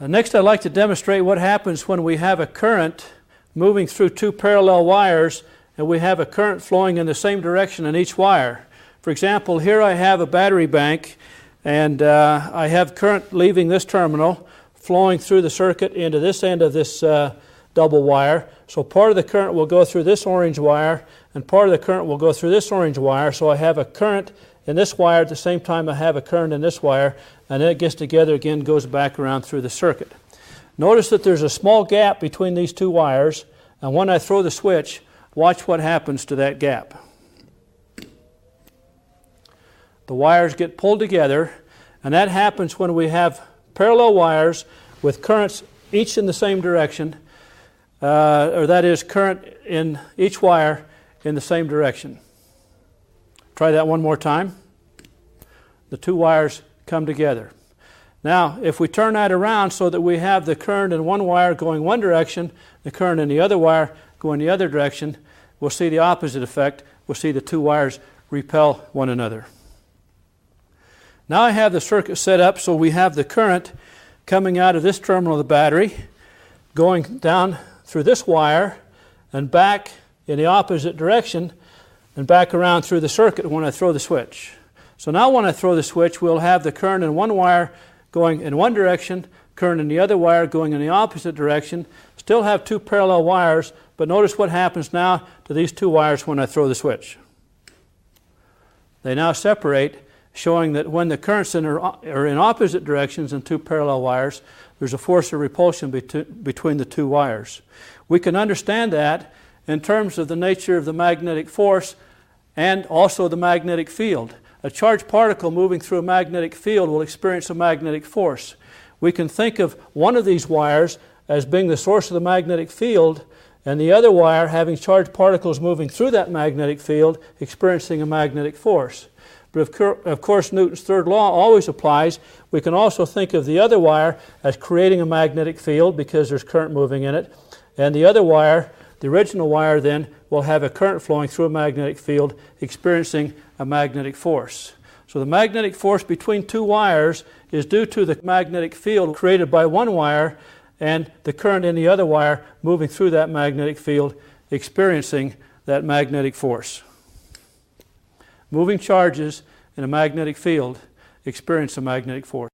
Next, I'd like to demonstrate what happens when we have a current moving through two parallel wires and we have a current flowing in the same direction in each wire. For example, here I have a battery bank and I have current leaving this terminal flowing through the circuit into this end of this double wire. So part of the current will go through this orange wire and part of the current will go through this orange wire. So I have a current in this wire at the same time I have a current in this wire, and then it gets together again, goes back around through the circuit. Notice that there's a small gap between these two wires, and when I throw the switch, watch what happens to that gap. The wires get pulled together, and that happens when we have parallel wires with currents each in the same direction, or that is current in each wire in the same direction. Try that one more time. The two wires come together. Now, if we turn that around so that we have the current in one wire going one direction, the current in the other wire going the other direction, we'll see the opposite effect. We'll see the two wires repel one another. Now I have the circuit set up so we have the current coming out of this terminal of the battery, going down through this wire and back in the opposite direction and back around through the circuit when I throw the switch. So now when I throw the switch, we'll have the current in one wire going in one direction, current in the other wire going in the opposite direction. Still have two parallel wires, but notice what happens now to these two wires when I throw the switch. They now separate, showing that when the currents are in opposite directions in two parallel wires, there's a force of repulsion between the two wires. We can understand that in terms of the nature of the magnetic force and also the magnetic field. A charged particle moving through a magnetic field will experience a magnetic force. We can think of one of these wires as being the source of the magnetic field and the other wire having charged particles moving through that magnetic field experiencing a magnetic force. But of course, Newton's third law always applies. We can also think of the other wire as creating a magnetic field because there's current moving in it. And the other wire, the original wire then, will have a current flowing through a magnetic field experiencing a magnetic force. So the magnetic force between two wires is due to the magnetic field created by one wire and the current in the other wire moving through that magnetic field experiencing that magnetic force. Moving charges in a magnetic field experience a magnetic force.